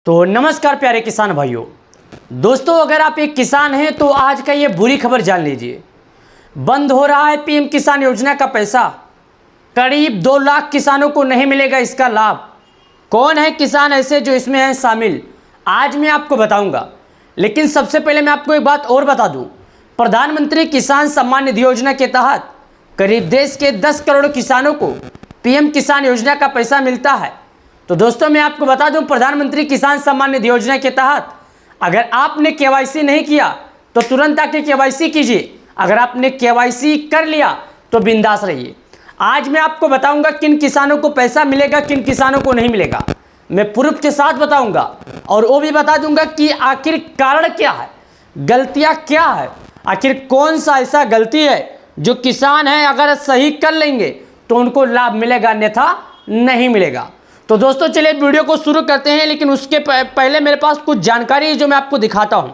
तो नमस्कार प्यारे किसान भाइयों दोस्तों, अगर आप एक किसान हैं तो आज का ये बुरी खबर जान लीजिए। बंद हो रहा है पीएम किसान योजना का पैसा। करीब 2 लाख किसानों को नहीं मिलेगा इसका लाभ। कौन है किसान ऐसे जो इसमें हैं शामिल, आज मैं आपको बताऊंगा। लेकिन सबसे पहले मैं आपको एक बात और बता दूं, प्रधानमंत्री किसान सम्मान निधि योजना के तहत करीब देश के 10 करोड़ किसानों को पीएम किसान योजना का पैसा मिलता है। तो दोस्तों मैं आपको बता दूं, प्रधानमंत्री किसान सम्मान निधि योजना के तहत अगर आपने केवाईसी नहीं किया तो तुरंत आके केवाईसी कीजिए। अगर आपने केवाईसी कर लिया तो बिंदास रहिए। आज मैं आपको बताऊंगा किन किसानों को पैसा मिलेगा, किन किसानों को नहीं मिलेगा। मैं प्रूफ के साथ बताऊंगा और वो भी बता दूंगा कि आखिर कारण क्या है, गलतियां क्या है, आखिर कौन सा ऐसा गलती है जो किसान है अगर सही कर लेंगे तो उनको लाभ मिलेगा, अन्यथा नहीं मिलेगा। तो दोस्तों चलिए वीडियो को शुरू करते हैं, लेकिन उसके पहले मेरे पास कुछ जानकारी है जो मैं आपको दिखाता हूं।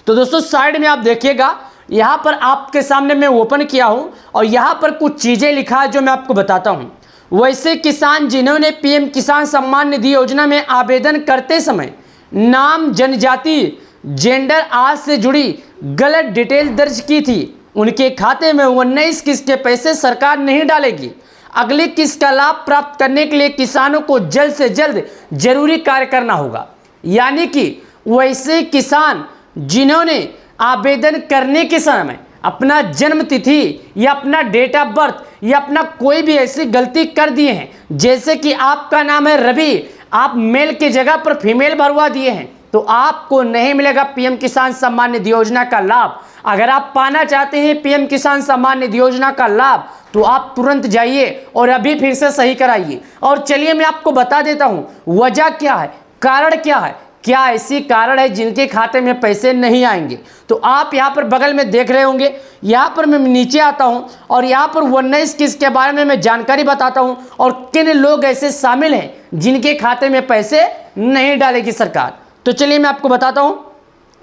तो दोस्तों साइड में आप देखिएगा, यहां पर आपके सामने मैं ओपन किया हूं और यहां पर कुछ चीज़ें लिखा है जो मैं आपको बताता हूं। वैसे किसान जिन्होंने पीएम किसान सम्मान निधि योजना में आवेदन करते समय नाम, जनजाति, जेंडर आदि से जुड़ी गलत डिटेल दर्ज की थी, उनके खाते में 19 किस्त के पैसे सरकार नहीं डालेगी। अगली किस्त का लाभ प्राप्त करने के लिए किसानों को जल्द से जल्द जरूरी कार्य करना होगा। यानी कि वैसे किसान जिन्होंने आवेदन करने के समय अपना जन्म तिथि या अपना डेट ऑफ बर्थ या अपना कोई भी ऐसी गलती कर दिए हैं, जैसे कि आपका नाम है रवि, आप मेल की जगह पर फीमेल भरवा दिए हैं, तो आपको नहीं मिलेगा पीएम किसान सम्मान निधि योजना का लाभ। अगर आप पाना चाहते हैं पीएम किसान सम्मान निधि योजना का लाभ तो आप तुरंत जाइए और अभी फिर से सही कराइए। और चलिए मैं आपको बता देता हूं वजह क्या है, कारण क्या है, क्या ऐसी कारण है जिनके खाते में पैसे नहीं आएंगे। तो आप यहां पर बगल में देख रहे होंगे, यहां पर मैं नीचे आता हूं और यहां पर 19 किस्त के बारे में मैं जानकारी बताता हूं और किन लोग ऐसे शामिल हैं जिनके खाते में पैसे नहीं डालेगी सरकार। तो चलिए मैं आपको बताता हूं।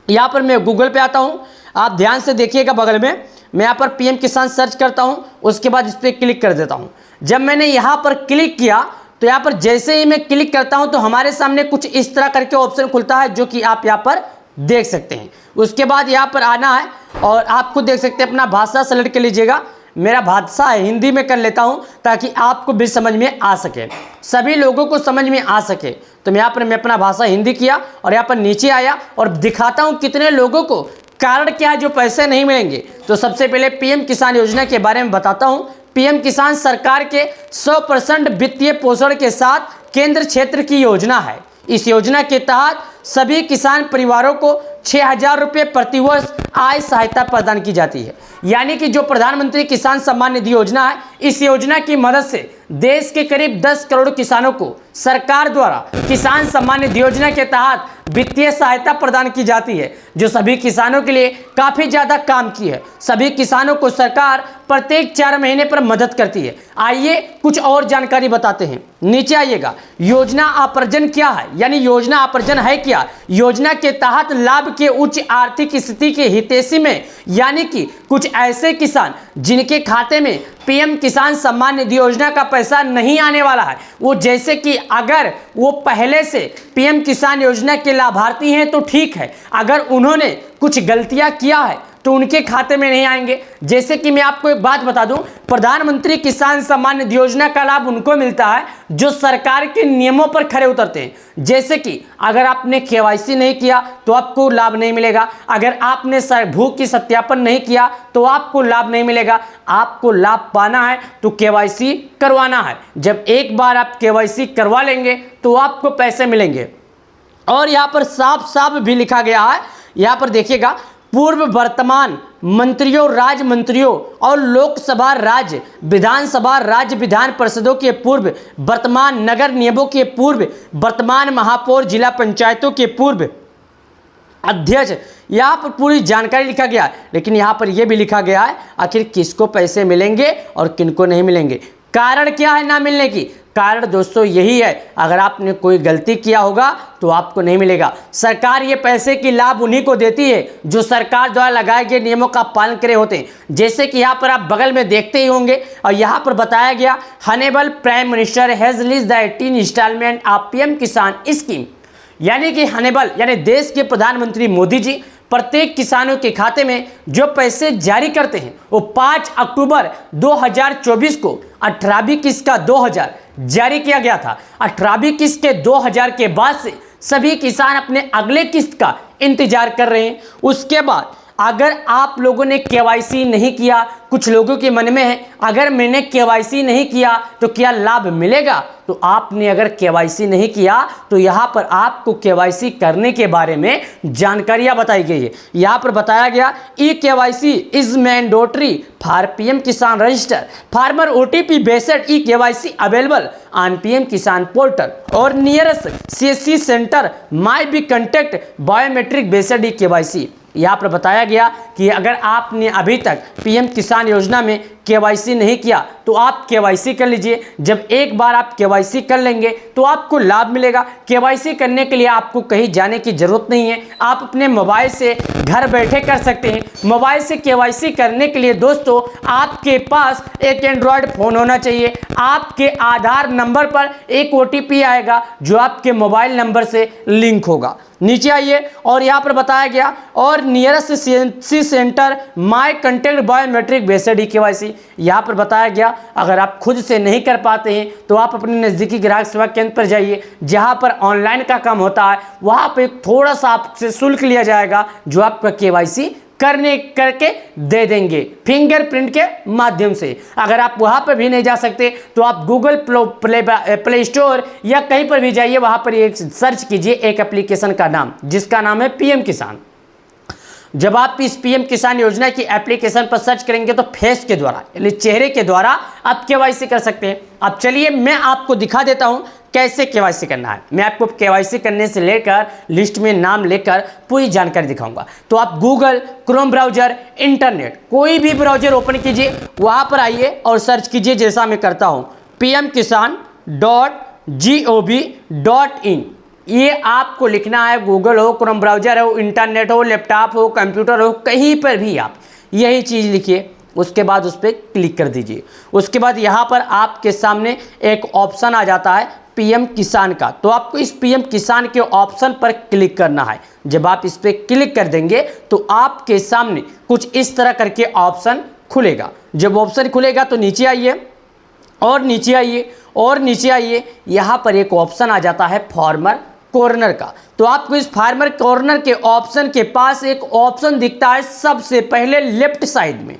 यहां पर मैं गूगल पे आता हूं, आप ध्यान से देखिएगा, बगल में मैं यहाँ पर पीएम किसान सर्च करता हूँ, उसके बाद इस पर क्लिक कर देता हूँ। जब मैंने यहाँ पर क्लिक किया तो यहाँ पर जैसे ही मैं क्लिक करता हूँ तो हमारे सामने कुछ इस तरह करके ऑप्शन खुलता है जो कि आप यहाँ पर देख सकते हैं। उसके बाद यहाँ पर आना है और आप खुद देख सकते हैं, अपना भाषा सेलेक्ट कर लीजिएगा। मेरा भाषा है हिंदी में कर लेता हूँ ताकि आपको भी समझ में आ सके, सभी लोगों को समझ में आ सके। तो यहाँ पर मैं अपना भाषा हिंदी किया और यहाँ पर नीचे आया और दिखाता हूँ कितने लोगों को कारण क्या है जो पैसे नहीं मिलेंगे। तो सबसे पहले पीएम किसान योजना के बारे में बताता हूं। पीएम किसान सरकार के 100% वित्तीय पोषण के साथ केंद्र क्षेत्र की योजना है। इस योजना के तहत सभी किसान परिवारों को 6,000 रुपये प्रतिवर्ष आय सहायता प्रदान की जाती है। यानी कि जो प्रधानमंत्री किसान सम्मान निधि योजना है, इस योजना की मदद से देश के करीब 10 करोड़ किसानों को सरकार द्वारा किसान सम्मान निधि योजना के तहत वित्तीय सहायता प्रदान की जाती है, जो सभी किसानों के लिए काफ़ी ज़्यादा काम की है। सभी किसानों को सरकार प्रत्येक 4 महीने पर मदद करती है। आइए कुछ और जानकारी बताते हैं, नीचे आइएगा। योजना अपर्जन क्या है, यानी योजना अपर्जन है क्या। योजना के तहत लाभ के उच्च आर्थिक स्थिति के हितैषी में, यानी कि कुछ ऐसे किसान जिनके खाते में पीएम किसान सम्मान निधि योजना का पैसा नहीं आने वाला है, वो जैसे कि अगर वो पहले से पीएम किसान योजना के लाभार्थी हैं तो ठीक है, अगर उन्होंने कुछ गलतियां किया है तो उनके खाते में नहीं आएंगे। जैसे कि मैं आपको एक बात बता दूं, प्रधानमंत्री किसान सम्मान निधि योजना का लाभ उनको मिलता है जो सरकार के नियमों पर खरे उतरते हैं। जैसे कि अगर आपने केवाईसी नहीं किया तो आपको लाभ नहीं मिलेगा, अगर आपने भू की सत्यापन नहीं किया तो आपको लाभ नहीं मिलेगा। आपको लाभ पाना है तो केवाईसी करवाना है। जब एक बार आप केवाईसी करवा लेंगे तो आपको पैसे मिलेंगे। और यहाँ पर साफ साफ भी लिखा गया है, यहाँ पर देखिएगा, पूर्व वर्तमान मंत्रियों, राज्य मंत्रियों और लोकसभा, राज्य विधानसभा, राज्य विधान परिषदों के पूर्व वर्तमान, नगर निगमों के पूर्व वर्तमान महापौर, जिला पंचायतों के पूर्व अध्यक्ष, यहाँ पर पूरी जानकारी लिखा गया है। लेकिन यहाँ पर यह भी लिखा गया है आखिर किसको पैसे मिलेंगे और किनको नहीं मिलेंगे। कारण क्या है ना मिलने की, कारण दोस्तों यही है, अगर आपने कोई गलती किया होगा तो आपको नहीं मिलेगा। सरकार ये पैसे की लाभ उन्हीं को देती है जो सरकार द्वारा लगाए गए नियमों का पालन करे होते हैं। जैसे कि यहाँ पर आप बगल में देखते ही होंगे और यहाँ पर बताया गया, honourable prime minister has released the 18 instalment of PM Kisan scheme. यानी कि हनेबल यानी देश के प्रधानमंत्री मोदी जी प्रत्येक किसानों के खाते में जो पैसे जारी करते हैं वो 5 अक्टूबर 2024 को 18वीं किस्त का 2000 जारी किया गया था। 18वीं किस्त के 2000 के बाद से सभी किसान अपने अगले किस्त का इंतजार कर रहे हैं। उसके बाद अगर आप लोगों ने केवाईसी नहीं किया, कुछ लोगों के मन में है अगर मैंने केवाईसी नहीं किया तो क्या लाभ मिलेगा, तो आपने अगर केवाईसी नहीं किया तो यहाँ पर आपको केवाईसी करने के बारे में जानकारियाँ बताई गई है। यहाँ पर बताया गया e KYC is mandatory for PM Kisan register farmer OTP based e KYC available on PM Kisan portal और nearest CSC centre may be contact biometric based e KYC. यहाँ पर बताया गया कि अगर आपने अभी तक पीएम किसान योजना में केवाईसी नहीं किया तो आप केवाईसी कर लीजिए। जब एक बार आप केवाईसी कर लेंगे तो आपको लाभ मिलेगा। केवाईसी करने के लिए आपको कहीं जाने की जरूरत नहीं है, आप अपने मोबाइल से घर बैठे कर सकते हैं। मोबाइल से केवाईसी करने के लिए दोस्तों आपके पास एक एंड्रॉयड फ़ोन होना चाहिए। आपके आधार नंबर पर एक ओटीपी आएगा जो आपके मोबाइल नंबर से लिंक होगा। नीचे आइए और यहाँ पर बताया गया और nearest CSC centre may contact biometric based e KYC. यहाँ पर बताया गया अगर आप खुद से नहीं कर पाते हैं तो आप अपने नज़दीकी ग्राहक सेवा केंद्र पर जाइए, जहाँ पर ऑनलाइन का काम होता है। वहाँ पे थोड़ा सा आपसे शुल्क लिया जाएगा जो आपका केवाईसी करके दे देंगे फिंगरप्रिंट के माध्यम से। अगर आप वहां पर भी नहीं जा सकते तो आप गूगल प्ले स्टोर या कहीं पर भी जाइए, वहां पर एक सर्च कीजिए एक एप्लीकेशन का नाम जिसका नाम है पीएम किसान। जब आप इस पीएम किसान योजना की एप्लीकेशन पर सर्च करेंगे तो फेस के द्वारा यानी चेहरे के द्वारा आप केवाईसी कर सकते हैं। अब चलिए मैं आपको दिखा देता हूं कैसे केवाईसी करना है। मैं आपको केवाईसी करने से लेकर लिस्ट में नाम लेकर पूरी जानकारी दिखाऊंगा। तो आप गूगल, क्रोम ब्राउजर, इंटरनेट कोई भी ब्राउजर ओपन कीजिए, वहां पर आइए और सर्च कीजिए जैसा मैं करता हूं pmkisan.gov.in। ये आपको लिखना है। गूगल हो, क्रोम ब्राउजर हो, इंटरनेट हो, लैपटॉप हो, कंप्यूटर हो, कहीं पर भी आप यही चीज़ लिखिए। उसके बाद उस पर क्लिक कर दीजिए। उसके बाद यहाँ पर आपके सामने एक ऑप्शन आ जाता है पीएम किसान का, तो आपको इस पीएम किसान के ऑप्शन पर क्लिक करना है। जब आप इस पर क्लिक कर देंगे तो आपके सामने कुछ इस तरह करके ऑप्शन खुलेगा। जब ऑप्शन खुलेगा तो नीचे आइए और नीचे आइए और नीचे आइए, यहाँ पर एक ऑप्शन आ जाता है फार्मर कॉर्नर का। तो आपको इस फार्मर कॉर्नर के ऑप्शन के पास एक ऑप्शन दिखता है सबसे पहले लेफ्ट साइड में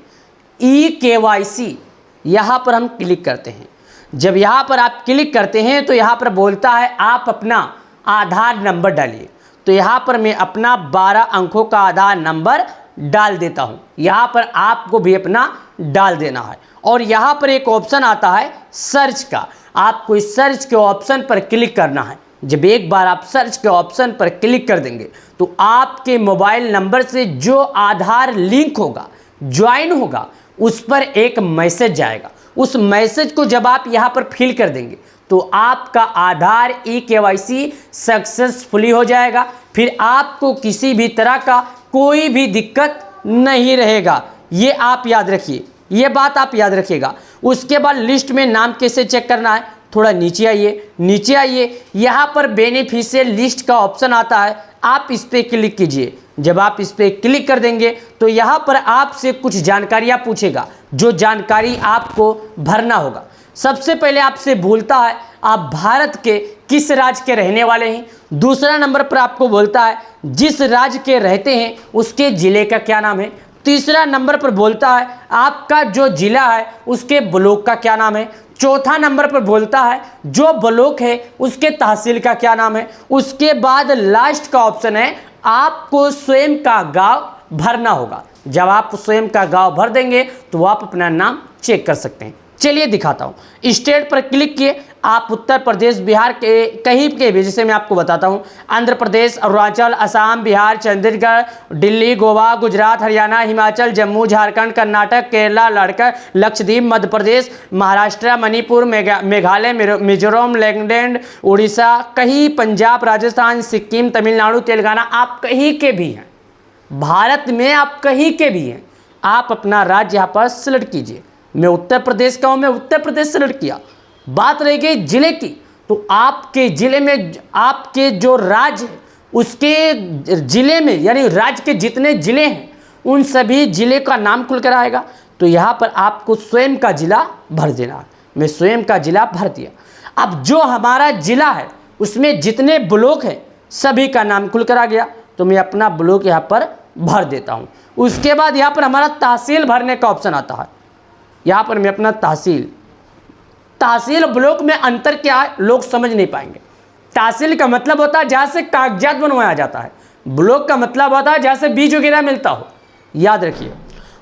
ई केवाईसी। यहाँ पर हम क्लिक करते हैं। जब यहाँ पर आप क्लिक करते हैं तो यहाँ पर बोलता है आप अपना आधार नंबर डालिए। तो यहाँ पर मैं अपना 12 अंकों का आधार नंबर डाल देता हूँ। यहाँ पर आपको भी अपना डाल देना है और यहाँ पर एक ऑप्शन आता है सर्च का। आपको इस सर्च के ऑप्शन पर क्लिक करना है। जब एक बार आप सर्च के ऑप्शन पर क्लिक कर देंगे तो आपके मोबाइल नंबर से जो आधार लिंक होगा, ज्वाइन होगा, उस पर एक मैसेज जाएगा। उस मैसेज को जब आप यहाँ पर फिल कर देंगे तो आपका आधार ई केवाईसी सक्सेसफुली हो जाएगा। फिर आपको किसी भी तरह का कोई भी दिक्कत नहीं रहेगा। ये आप याद रखिए, ये बात आप याद रखिएगा। उसके बाद लिस्ट में नाम कैसे चेक करना है, थोड़ा नीचे आइए। नीचे आइए, यहाँ पर बेनिफिशियल लिस्ट का ऑप्शन आता है, आप इस पर क्लिक कीजिए। जब आप इस पर क्लिक कर देंगे तो यहाँ पर आपसे कुछ जानकारियाँ पूछेगा, जो जानकारी आपको भरना होगा। सबसे पहले आपसे बोलता है आप भारत के किस राज्य के रहने वाले हैं। दूसरा नंबर पर आपको बोलता है जिस राज्य के रहते हैं उसके ज़िले का क्या नाम है। तीसरा नंबर पर बोलता है आपका जो ज़िला है उसके ब्लॉक का क्या नाम है। चौथा नंबर पर बोलता है जो ब्लॉक है उसके तहसील का क्या नाम है। उसके बाद लास्ट का ऑप्शन है आपको स्वयं का गांव भरना होगा। जब आप स्वयं का गांव भर देंगे तो आप अपना नाम चेक कर सकते हैं। चलिए दिखाता हूँ। स्टेट पर क्लिक किए, आप उत्तर प्रदेश, बिहार के कहीं के भी, जैसे मैं आपको बताता हूँ, आंध्र प्रदेश, अरुणाचल, असम, बिहार, चंडीगढ़, दिल्ली, गोवा, गुजरात, हरियाणा, हिमाचल, जम्मू, झारखंड, कर्नाटक, केरला, लक्षद्वीप, मध्य प्रदेश, महाराष्ट्र, मणिपुर, मेघालय, मिजोरम, नागालैंड, उड़ीसा, कहीं पंजाब, राजस्थान, सिक्किम, तमिलनाडु, तेलंगाना, आप कहीं के भी हैं भारत में, आप कहीं के भी हैं, आप अपना राज्य यहाँ पर सिलेक्ट कीजिए। मैं उत्तर प्रदेश का हूँ, मैं उत्तर प्रदेश सेलेक्ट किया। बात रह गई जिले की, तो आपके ज़िले में, आपके जो राज्य उसके ज़िले में, यानी राज्य के जितने ज़िले हैं उन सभी ज़िले का नाम खुलकर आएगा। तो यहाँ पर आपको स्वयं का ज़िला भर देना है। मैं स्वयं का ज़िला भर दिया। अब जो हमारा ज़िला है उसमें जितने ब्लॉक हैं सभी का नाम खुलकर आ गया, तो मैं अपना ब्लॉक यहाँ पर भर देता हूँ। उसके बाद यहाँ पर हमारा तहसील भरने का ऑप्शन आता है। यहाँ पर मैं अपना तहसील ब्लॉक में अंतर क्या है लोग समझ नहीं पाएंगे। तहसील का मतलब होता है जहाँ से कागजात बनवाया जाता है, ब्लॉक का मतलब होता है जहाँ से बीज वगैरह मिलता हो, याद रखिए।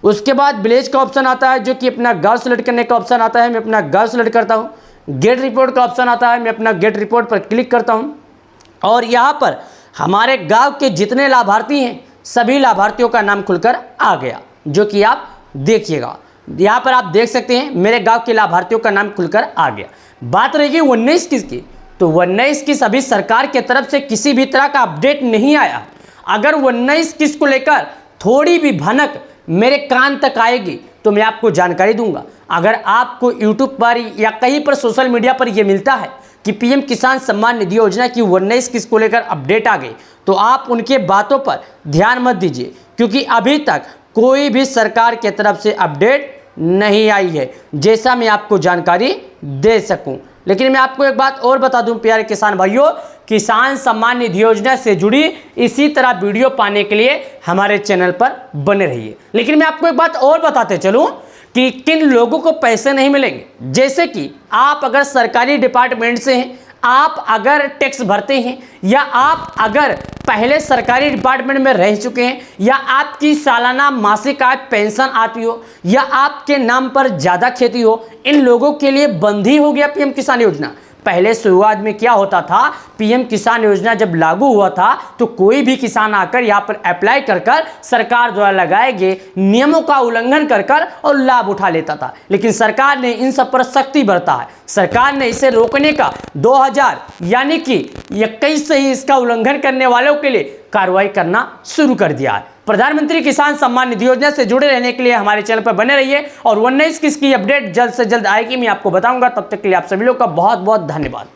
उसके बाद विलेज का ऑप्शन आता है जो कि अपना गाँव सेलेक्ट करने का ऑप्शन आता है, मैं अपना गाँव सेलेक्ट करता हूँ। गेट रिपोर्ट का ऑप्शन आता है, मैं अपना गेट रिपोर्ट पर क्लिक करता हूँ और यहाँ पर हमारे गांव के जितने लाभार्थी हैं सभी लाभार्थियों का नाम खुलकर आ गया, जो कि आप देखिएगा। यहाँ पर आप देख सकते हैं मेरे गांव के लाभार्थियों का नाम खुलकर आ गया। बात रहेगी 19 किस की, तो 19 किस अभी सरकार की तरफ से किसी भी तरह का अपडेट नहीं आया। अगर 19 किस को लेकर थोड़ी भी भनक मेरे कान तक आएगी तो मैं आपको जानकारी दूंगा। अगर आपको यूट्यूब पर या कहीं पर सोशल मीडिया पर यह मिलता है कि पीएम किसान सम्मान निधि योजना की 19 किस्त को लेकर अपडेट आ गई, तो आप उनके बातों पर ध्यान मत दीजिए, क्योंकि अभी तक कोई भी सरकार की तरफ से अपडेट नहीं आई है जैसा मैं आपको जानकारी दे सकूं। लेकिन मैं आपको एक बात और बता दूं प्यारे किसान भाइयों, किसान सम्मान निधि योजना से जुड़ी इसी तरह वीडियो पाने के लिए हमारे चैनल पर बने रहिए। लेकिन मैं आपको एक बात और बताते चलूं कि किन लोगों को पैसे नहीं मिलेंगे। जैसे कि आप अगर सरकारी डिपार्टमेंट से हैं, आप अगर टैक्स भरते हैं, या आप अगर पहले सरकारी डिपार्टमेंट में रह चुके हैं, या आपकी सालाना मासिक आय पेंशन आती हो, या आपके नाम पर ज़्यादा खेती हो, इन लोगों के लिए बंद ही हो गया पीएम किसान योजना। पहले शुरुआत में क्या होता था, पीएम किसान योजना जब लागू हुआ था तो कोई भी किसान आकर यहाँ पर अप्लाई कर सरकार द्वारा लगाए गए नियमों का उल्लंघन कर और लाभ उठा लेता था। लेकिन सरकार ने इन सब पर सख्ती बरता है। सरकार ने इसे रोकने का 2021 से ही इसका उल्लंघन करने वालों के लिए कार्रवाई करना शुरू कर दिया है। प्रधानमंत्री किसान सम्मान निधि योजना से जुड़े रहने के लिए हमारे चैनल पर बने रहिए और 19 किस्त की अपडेट जल्द से जल्द आएगी, मैं आपको बताऊंगा। तब तक के लिए आप सभी लोग का बहुत बहुत धन्यवाद।